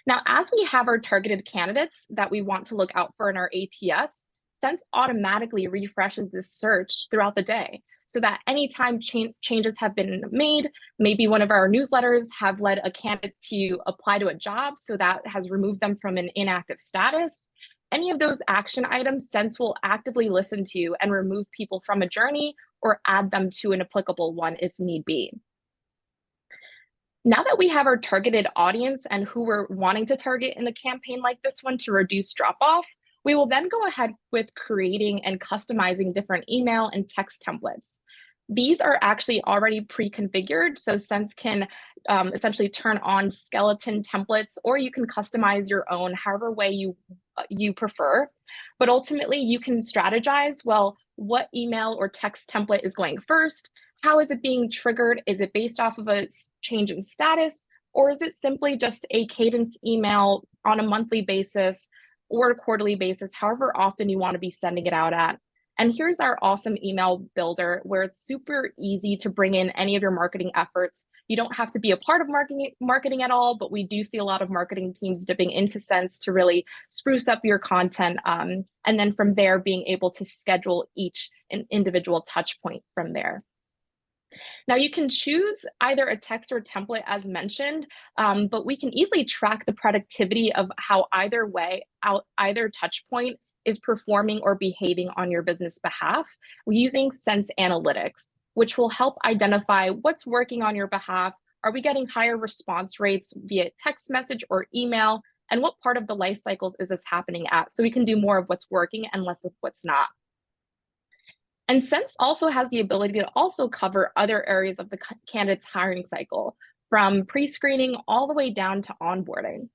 Now, as we have our targeted candidates that we want to look out for in our ATS, Sense automatically refreshes this search throughout the day so that anytime changes have been made, maybe one of our newsletters have led a candidate to apply to a job, so that has removed them from an inactive status. Any of those action items, Sense will actively listen to and remove people from a journey or add them to an applicable one if need be. Now that we have our targeted audience and who we're wanting to target in a campaign like this one to reduce drop-off, we will then go ahead with creating and customizing different email and text templates. These are actually already pre-configured, so Sense can essentially turn on skeleton templates, or you can customize your own however way you prefer. But ultimately, you can strategize, well, what email or text template is going first? How is it being triggered? Is it based off of a change in status? Or is it simply just a cadence email on a monthly basis or a quarterly basis, however often you want to be sending it out at? And here's our awesome email builder where it's super easy to bring in any of your marketing efforts. You don't have to be a part of marketing at all, but we do see a lot of marketing teams dipping into Sense to really spruce up your content. And then from there, being able to schedule each individual touch point from there. Now you can choose either a text or template as mentioned, but we can easily track the productivity of how either touch point is performing or behaving on your business behalf using Sense Analytics, which will help identify what's working on your behalf. Are we getting higher response rates via text message or email? And what part of the life cycles is this happening at? So we can do more of what's working and less of what's not. And Sense also has the ability to also cover other areas of the candidate's hiring cycle, from pre-screening all the way down to onboarding.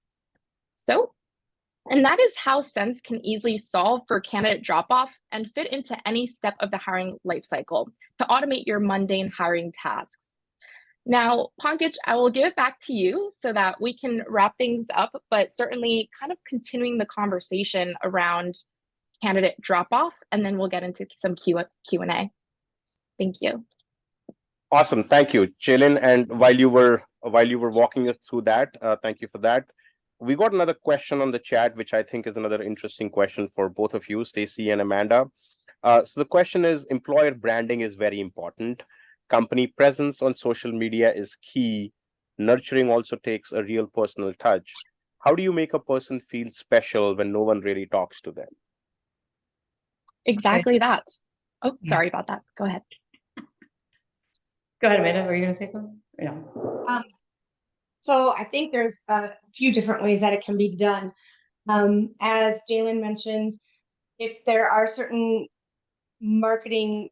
And that is how Sense can easily solve for candidate drop-off and fit into any step of the hiring lifecycle to automate your mundane hiring tasks. Now, Pankaj, I will give it back to you so that we can wrap things up, but certainly kind of continuing the conversation around candidate drop-off, and then we'll get into some Q&A. Thank you. Awesome, thank you, Jalen. And while you were walking us through that, thank you for that. We got another question on the chat, which I think is another interesting question for both of you, Stacy and Amanda. So the question is, employer branding is very important. Company presence on social media is key. Nurturing also takes a real personal touch. How do you make a person feel special when no one really talks to them? Exactly that. Oh, sorry about that. Go ahead. Go ahead, Amanda. Were you going to say something? Yeah. So I think there's a few different ways that it can be done. As Jalen mentioned, if there are certain marketing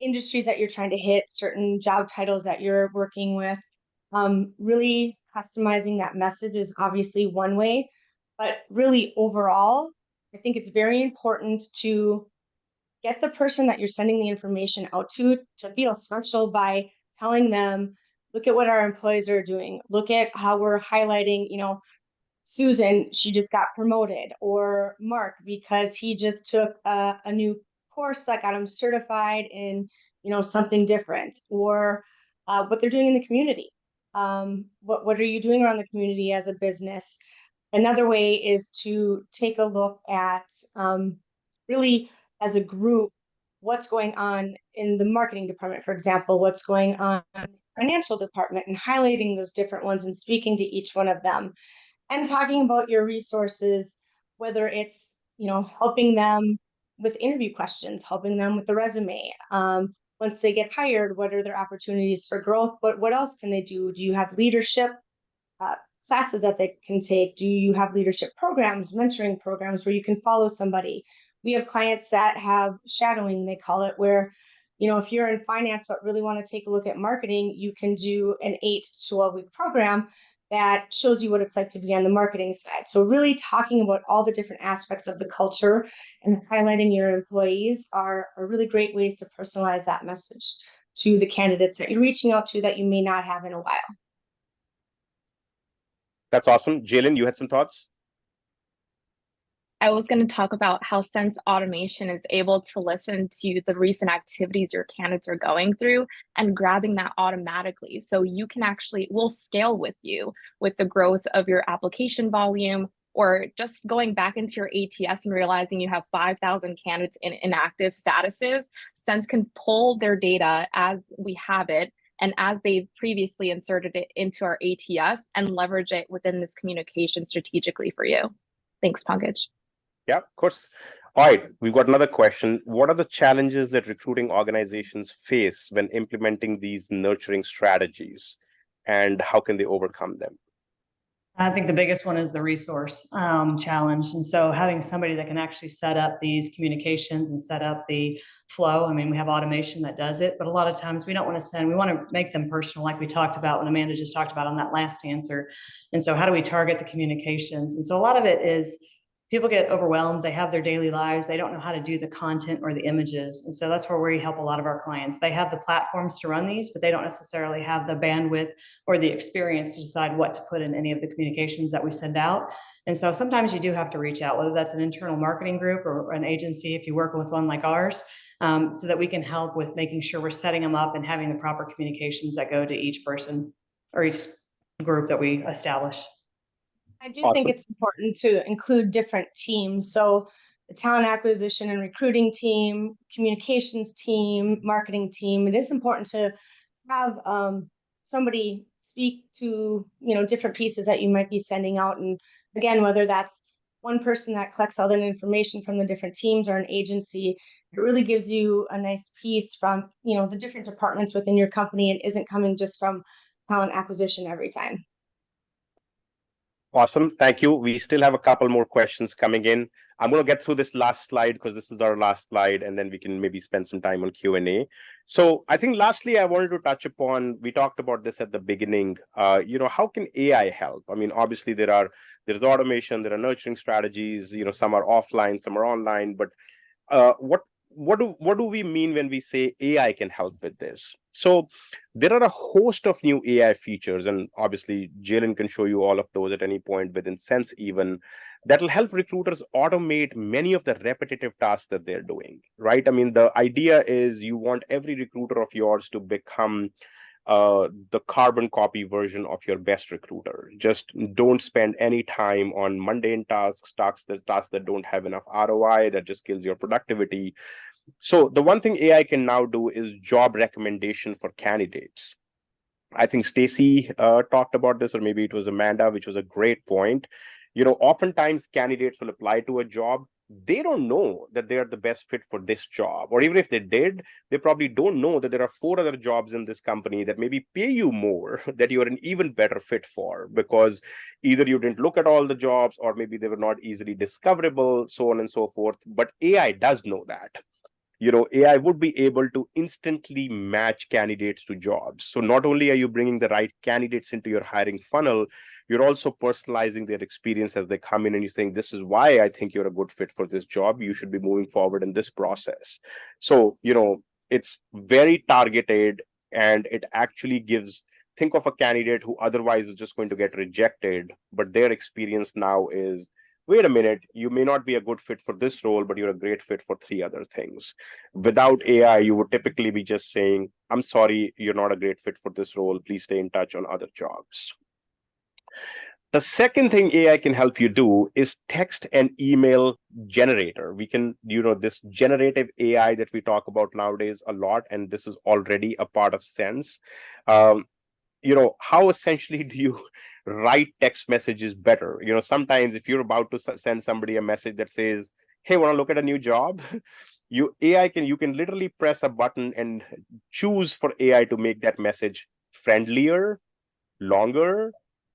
industries that you're trying to hit, certain job titles that you're working with, really customizing that message is obviously one way. But really overall, I think it's very important to get the person that you're sending the information out to feel special by telling them, look at what our employees are doing. Look at how we're highlighting, Susan, she just got promoted, or Mark, because he just took a new course that got him certified in, something different, or what they're doing in the community. What are you doing around the community as a business? Another way is to take a look at really as a group, what's going on in the marketing department, for example, what's going on in the financial department, and highlighting those different ones and speaking to each one of them and talking about your resources, whether it's, helping them with interview questions, helping them with the resume. Once they get hired, what are their opportunities for growth? What else can they do? Do you have leadership classes that they can take? Do you have leadership programs, mentoring programs where you can follow somebody? We have clients that have shadowing, they call it, where, if you're in finance but really want to take a look at marketing, you can do an 8 to 12-week program that shows you what it's like to be on the marketing side. So really talking about all the different aspects of the culture and highlighting your employees are really great ways to personalize that message to the candidates that you're reaching out to that you may not have in a while. That's awesome. Jalen, you had some thoughts? I was going to talk about how Sense Automation is able to listen to the recent activities your candidates are going through and grabbing that automatically. So you can actually, we'll scale with you with the growth of your application volume, or just going back into your ATS and realizing you have 5,000 candidates in inactive statuses. Sense can pull their data as we have it and as they've previously inserted it into our ATS and leverage it within this communication strategically for you. Thanks, Pankaj. Yeah, of course. All right, we've got another question. What are the challenges that recruiting organizations face when implementing these nurturing strategies, and how can they overcome them? I think the biggest one is the resource challenge. And so having somebody that can actually set up these communications and set up the flow. I mean, we have automation that does it, but a lot of times we don't want to send, we want to make them personal, like we talked about when Amanda just talked about on that last answer. And so how do we target the communications? And so a lot of it is people get overwhelmed. They have their daily lives. They don't know how to do the content or the images. And so that's where we help a lot of our clients. They have the platforms to run these, but they don't necessarily have the bandwidth or the experience to decide what to put in any of the communications that we send out. And so sometimes you do have to reach out, whether that's an internal marketing group or an agency, if you work with one like ours, so that we can help with making sure we're setting them up and having the proper communications that go to each person or each group that we establish. I do think it's important to include different teams. So the talent acquisition and recruiting team, communications team, marketing team. It is important to have somebody speak to, different pieces that you might be sending out. And again, whether that's one person that collects all that information from the different teams or an agency, it really gives you a nice piece from, the different departments within your company and isn't coming just from talent acquisition every time. Awesome. Thank you. We still have a couple more questions coming in. I'm going to get through this last slide because this is our last slide, and then we can maybe spend some time on Q&A. So I think lastly, I wanted to touch upon, we talked about this at the beginning, how can AI help? I mean, obviously there's automation, there are nurturing strategies, some are offline, some are online, but what do we mean when we say AI can help with this? So there are a host of new AI features, and obviously Jalen can show you all of those at any point within Sense even, that will help recruiters automate many of the repetitive tasks that they're doing, right? I mean, the idea is you want every recruiter of yours to become the carbon copy version of your best recruiter. Just don't spend any time on mundane tasks that don't have enough ROI, that just kills your productivity. So the one thing AI can now do is job recommendation for candidates. I think Stacy talked about this, or maybe it was Amanda, which was a great point. Oftentimes candidates will apply to a job. They don't know that they are the best fit for this job. Or even if they did, they probably don't know that there are 4 other jobs in this company that maybe pay you more, that you're an even better fit for, because either you didn't look at all the jobs, or maybe they were not easily discoverable, so on and so forth. But AI does know that. AI would be able to instantly match candidates to jobs. So not only are you bringing the right candidates into your hiring funnel, you're also personalizing their experience as they come in, and you're saying, this is why I think you're a good fit for this job. You should be moving forward in this process. So, it's very targeted, and it actually gives, think of a candidate who otherwise is just going to get rejected, but their experience now is, wait a minute, you may not be a good fit for this role, but you're a great fit for 3 other things. Without AI, you would typically be just saying, I'm sorry, you're not a great fit for this role. Please stay in touch on other jobs. The second thing AI can help you do is text and email generator. We can, this generative AI that we talk about nowadays a lot, and this is already a part of Sense. How essentially do you write text messages better? Sometimes if you're about to send somebody a message that says, hey, want to look at a new job? You can literally press a button and choose for AI to make that message friendlier, longer,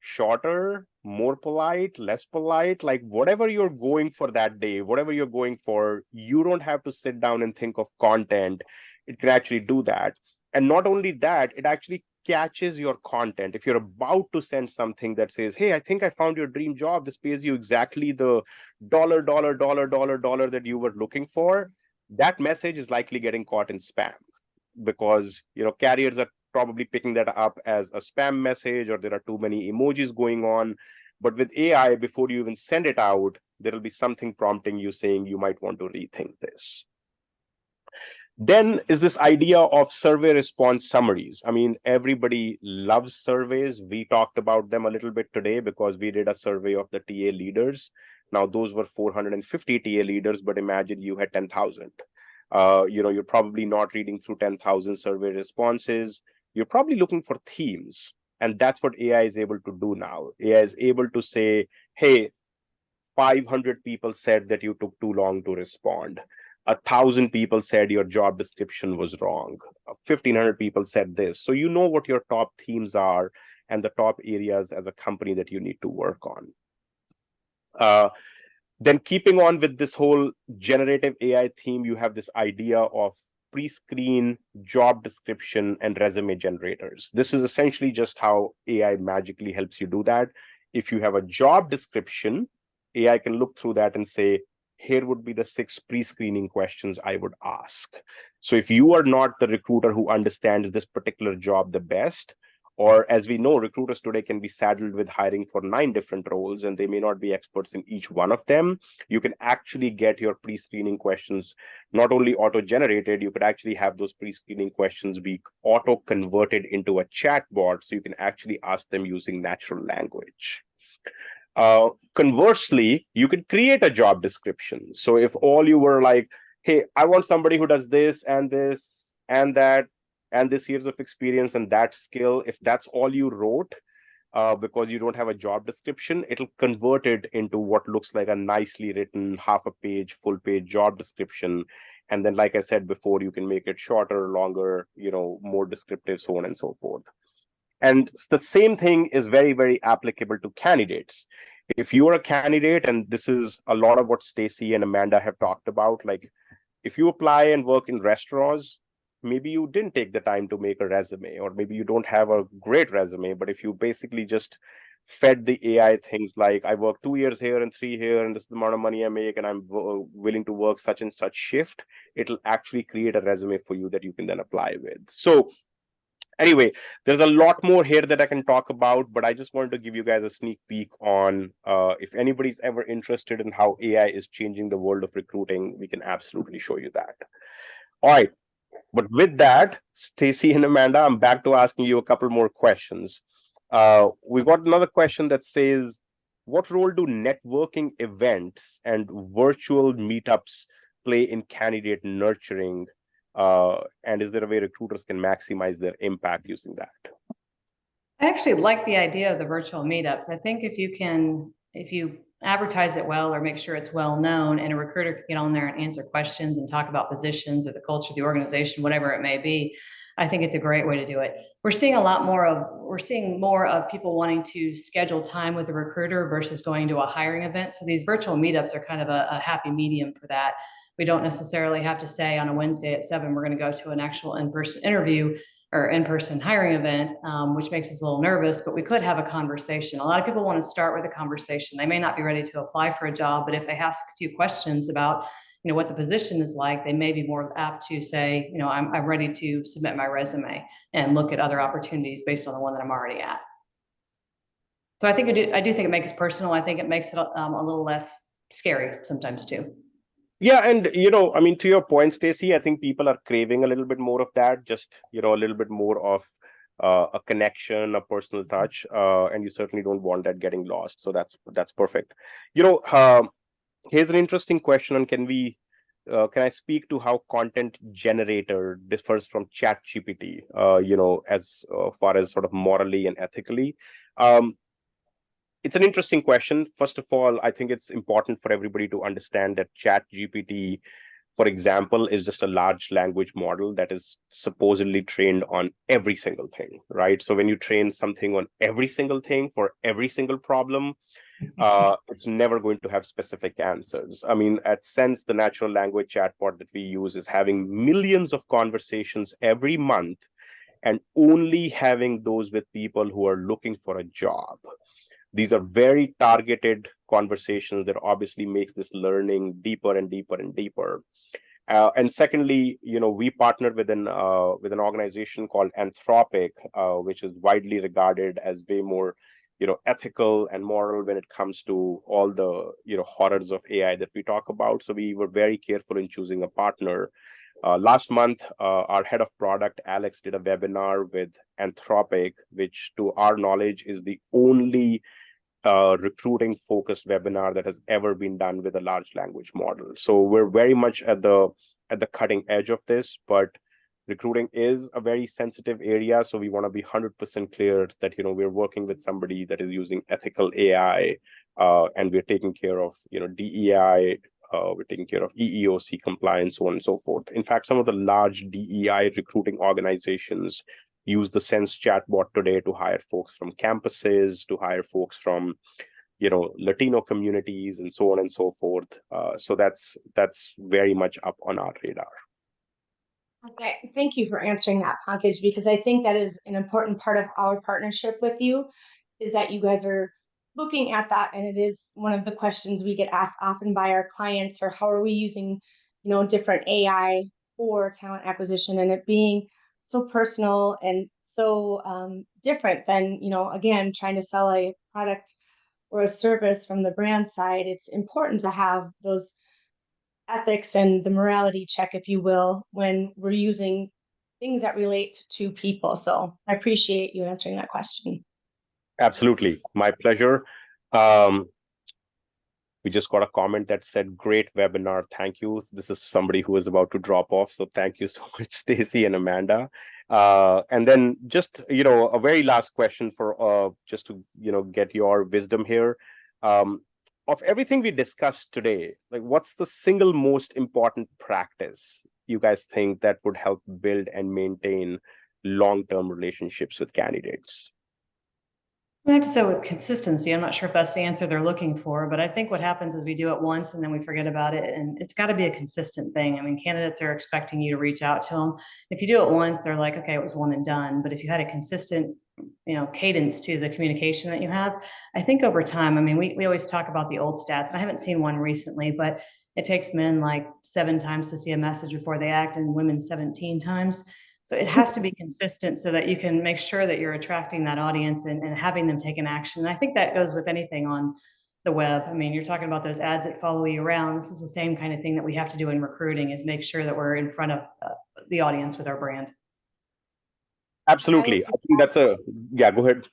shorter, more polite, less polite, like whatever you're going for that day, whatever you're going for, you don't have to sit down and think of content. It can actually do that. And not only that, it actually catches your content. If you're about to send something that says, hey, I think I found your dream job, this pays you exactly the dollar that you were looking for, that message is likely getting caught in spam, because carriers are probably picking that up as a spam message, or there are too many emojis going on. But with AI, before you even send it out, there will be something prompting you saying you might want to rethink this. Then is this idea of survey response summaries. I mean, everybody loves surveys. We talked about them a little bit today because we did a survey of the TA leaders. Now, those were 450 TA leaders, but imagine you had 10,000. You're probably not reading through 10,000 survey responses. You're probably looking for themes. And that's what AI is able to do now. AI is able to say, hey, 500 people said that you took too long to respond. 1,000 people said your job description was wrong. 1,500 people said this. So you know what your top themes are and the top areas as a company that you need to work on. Then keeping on with this whole generative AI theme, you have this idea of pre-screen job description and resume generators. This is essentially just how AI magically helps you do that. If you have a job description, AI can look through that and say, here would be the 6 pre-screening questions I would ask. So if you are not the recruiter who understands this particular job the best, or as we know, recruiters today can be saddled with hiring for 9 different roles, and they may not be experts in each one of them. You can actually get your pre-screening questions not only auto-generated, you could actually have those pre-screening questions be auto-converted into a chatbot, so you can actually ask them using natural language. Conversely, you could create a job description. So if all you were like, hey, I want somebody who does this and that, and this years of experience and that skill, if that's all you wrote, because you don't have a job description, it'll convert it into what looks like a nicely written half a page, full page job description. And then, like I said before, you can make it shorter, longer, more descriptive, so on and so forth. And the same thing is very, very applicable to candidates. If you're a candidate, and this is a lot of what Stacy and Amanda have talked about, like if you apply and work in restaurants, maybe you didn't take the time to make a resume, or maybe you don't have a great resume, but if you basically just fed the AI things like, I work 2 years here and 3 here, and this is the amount of money I make, and I'm willing to work such and such shift, it'll actually create a resume for you that you can then apply with. So anyway, there's a lot more here that I can talk about, but I just wanted to give you guys a sneak peek on if anybody's ever interested in how AI is changing the world of recruiting, we can absolutely show you that. All right. But with that, Stacy and Amanda, I'm back to asking you a couple more questions. We got another question that says, what role do networking events and virtual meetups play in candidate nurturing? And is there a way recruiters can maximize their impact using that? I actually like the idea of the virtual meetups. I think if you advertise it well or make sure it's well known, and a recruiter can get on there and answer questions and talk about positions or the culture of the organization, whatever it may be, I think it's a great way to do it. We're seeing more of people wanting to schedule time with a recruiter versus going to a hiring event. So these virtual meetups are kind of a happy medium for that. We don't necessarily have to say on a Wednesday at 7, we're going to go to an actual in-person interview or in-person hiring event, which makes us a little nervous, but we could have a conversation. A lot of people want to start with a conversation. They may not be ready to apply for a job, but if they ask a few questions about what the position is like, they may be more apt to say, I'm ready to submit my resume and look at other opportunities based on the one that I'm already at. So I think I do think it makes it personal. I think it makes it a little less scary sometimes too. Yeah, and I mean, to your point, Stacy, I think people are craving a little bit more of that, just a little bit more of a connection, a personal touch, and you certainly don't want that getting lost. So that's perfect. Here's an interesting question, and can I speak to how content generator differs from Chat GPT? As far as sort of morally and ethically. It's an interesting question. First of all, I think it's important for everybody to understand that Chat GPT, for example, is just a large language model that is supposedly trained on every single thing, right? So when you train something on every single thing for every single problem, it's never going to have specific answers. I mean, at Sense, the natural language chatbot that we use is having millions of conversations every month and only having those with people who are looking for a job. These are very targeted conversations that obviously makes this learning deeper and deeper and deeper. And secondly, we partnered with an organization called Anthropic, which is widely regarded as way more ethical and moral when it comes to all the, horrors of AI that we talk about. So we were very careful in choosing a partner. Last month, our head of product, Alex, did a webinar with Anthropic, which to our knowledge is the only recruiting focused webinar that has ever been done with a large language model. So we're very much at the cutting edge of this, but recruiting is a very sensitive area. So we want to be 100% clear that, we're working with somebody that is using ethical AI, and we're taking care of, DEI, we're taking care of EEOC compliance, so on and so forth. In fact, some of the large DEI recruiting organizations use the Sense chatbot today to hire folks from campuses, to hire folks from, Latino communities, and so on and so forth. So that's very much up on our radar. Okay, thank you for answering that, Pankaj, because I think that is an important part of our partnership with you, is that you guys are looking at that, and it is one of the questions we get asked often by our clients, or how are we using, different AI for talent acquisition, and it being so personal and so different than, again, trying to sell a product or a service from the brand side. It's important to have those ethics and the morality check, if you will, when we're using things that relate to people. So I appreciate you answering that question. Absolutely, my pleasure. Um, we just got a comment that said, "Great webinar, thank you." This is somebody who is about to drop off, so thank you so much, Stacy and Amanda. And then just, a very last question for just to, get your wisdom here. Of everything we discussed today, like, what's the single most important practice you guys think that would help build and maintain long-term relationships with candidates? I have to say with consistency, I'm not sure if that's the answer they're looking for, but I think what happens is we do it once and then we forget about it, and it's got to be a consistent thing. I mean, candidates are expecting you to reach out to them. If you do it once, they're like, okay, it was one and done. But if you had a consistent, cadence to the communication that you have, I think over time, I mean, we always talk about the old stats, and I haven't seen one recently, but it takes men like 7 times to see a message before they act, and women 17 times. So it has to be consistent so that you can make sure that you're attracting that audience and having them take an action. And I think that goes with anything on the web. I mean, you're talking about those ads that follow you around. This is the same kind of thing that we have to do in recruiting, is make sure that we're in front of the audience with our brand. Absolutely. I think that's yeah, go ahead.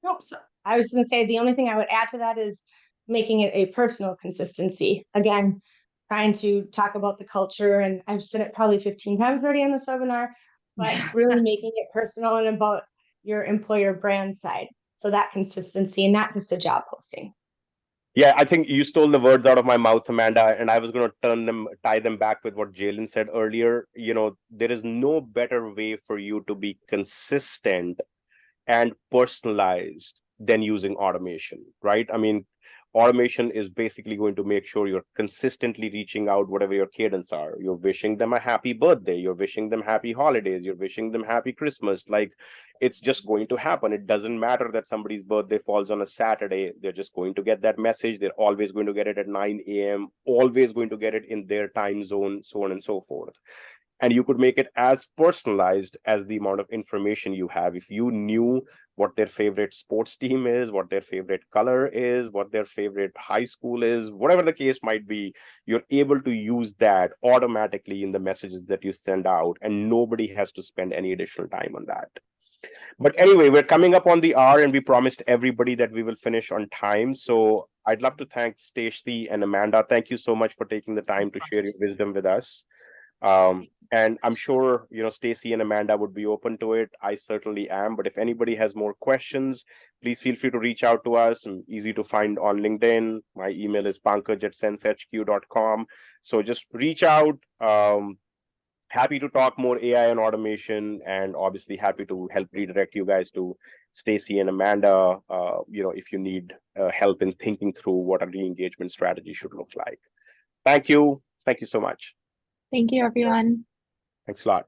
No, so I was going to say the only thing I would add to that is making it a personal consistency. Again, trying to talk about the culture, and I've said it probably 15 times already on this webinar, but really making it personal and about your employer brand side. So that consistency, and not just a job posting. Yeah, I think you stole the words out of my mouth, Amanda, and I was going to tie them back with what Jalen said earlier. There is no better way for you to be consistent and personalized than using automation, right? I mean, automation is basically going to make sure you're consistently reaching out, whatever your cadence are. You're wishing them a happy birthday, you're wishing them happy holidays, you're wishing them happy Christmas. Like, it's just going to happen. It doesn't matter that somebody's birthday falls on a Saturday. They're just going to get that message. They're always going to get it at 9 a.m., always going to get it in their time zone, so on and so forth. And you could make it as personalized as the amount of information you have. If you knew what their favorite sports team is, what their favorite color is, what their favorite high school is, whatever the case might be, you're able to use that automatically in the messages that you send out, and nobody has to spend any additional time on that. But anyway, we're coming up on the hour, and we promised everybody that we will finish on time. So I'd love to thank Stacey and Amanda. Thank you so much for taking the time to share your wisdom with us. And I'm sure, Stacy and Amanda would be open to it. I certainly am. But if anybody has more questions, please feel free to reach out to us. I'm easy to find on LinkedIn. My email is pankaj@sensehq.com. So just reach out. Happy to talk more AI and automation, and obviously happy to help redirect you guys to Stacy and Amanda, if you need help in thinking through what a re-engagement strategy should look like. Thank you. Thank you so much. Thank you, everyone. Thanks a lot.